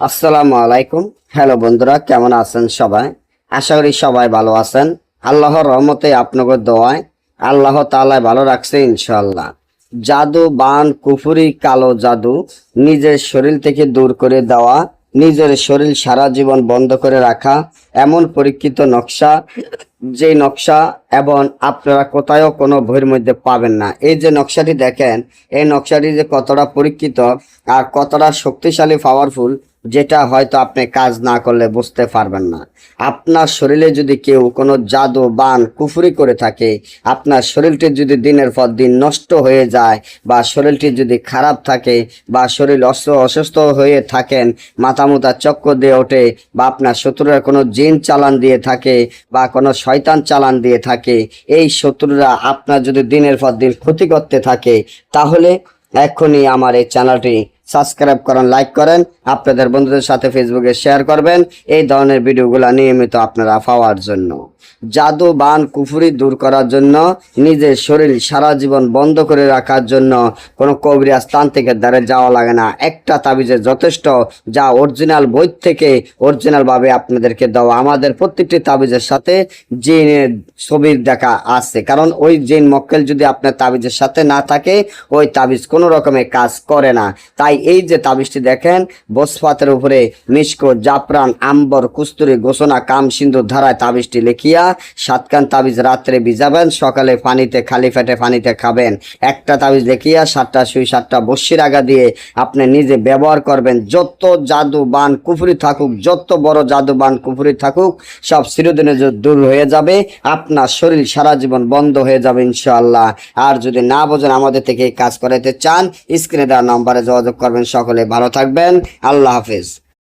আসসালামু আলাইকুম। হ্যালো বন্ধুরা, কেমন আছেন সবাই? আশা করি সবাই ভালো আছেন। আল্লাহর রহমতে আপনাদের দোয়ায় আল্লাহ তাআলা ভালো রাখছে ইনশাআল্লাহ। জাদু, বান, কুফরি, কালো জাদু নিজের শরীর থেকে দূর করে দেওয়া, নিজের শরীর সারা জীবন বন্ধ করে রাখা, এমন পরীক্ষিত নকশা, যে নকশা এবং আপনারা কোথাও কোনো বইয়ের মধ্যে পাবেন না। এই যে নকশাটি দেখেন, এই নকশাটি যে কতটা পরীক্ষিত আর কতটা শক্তিশালী, পাওয়ারফুল, যেটা হয়তো আপনি কাজ না করলে বুঝতে পারবেন না। আপনার শরীরে যদি কেউ কোনো জাদু, বান, কুফরি করে থাকে, আপনার শরীরটি যদি দিনের পর দিন নষ্ট হয়ে যায়, বা শরীরটি যদি খারাপ থাকে, বা শরীর অসুস্থ হয়ে থাকেন, মাথা মুথা চক্কর দিয়ে ওঠে, বা আপনার শত্রুরা কোনো জিন চালান দিয়ে থাকে, বা কোনো শয়তান চালান দিয়ে থাকে, এই শত্রুরা আপনার যদি দিনের পর দিন ক্ষতি করতে থাকে, তাহলে এখনই আমার এই চ্যানেলটি সাবস্ক্রাইব করেন, লাইক করেন, আপনাদের বন্ধুদের সাথে ফেসবুকে শেয়ার করবেন এই ধরনের ভিডিওগুলো নিয়মিত আপনারা পাওয়ার জন্য। জাদু, বান, কুফরি দূর করার জন্য, নিজের শরীর সারা জীবন বন্ধ করে রাখার জন্য কোনো কবিরাজ তান্ত্রিকের দ্বারা যাওয়া লাগে না। একটা তাবিজে যথেষ্ট, যা অরিজিনাল বই থেকে অরিজিনালভাবে আপনাদেরকে দেওয়া। আমাদের প্রত্যেকটি তাবিজের সাথে জিনের ছবির দেখা আছে, কারণ ওই জিন মক্কেল যদি আপনার তাবিজের সাথে না থাকে, ওই তাবিজ কোনো রকমের কাজ করে না। তাই এই যে তাবিজটি দেখেন, বসফাতের উপরে মিশকো, জাফরান, আম্বর, কুস্তুরি, গোসনা, কাম, সিন্ধু ধারায় তাবিজটি লিখিয়া 7 কান তাবিজ রাত্রে ভিজাবেন, সকালে পানিতে, খালি পেটে পানিতে খাবেন। একটা তাবিজ লিখিয়া 7টা সুই, 7টা বস্যির আগা দিয়ে আপনি নিজে ব্যবহার করবেন। যত জাদু, বান, কুফরি থাকুক, যত বড় জাদু, বান, কুফরি থাকুক, সব চিরদিনে দূর হয়ে যাবে। আপনার শরীর সারা জীবন বন্ধ হয়ে যাবে ইনশাআল্লাহ। আর যদি না বোঝেন, আমাদের থেকে কাজ করাতে চান, স্ক্রিনে দেওয়া নম্বরে যোগাযোগ করবেন। সকলে ভালো থাকবেন। আল্লাহ হাফেজ।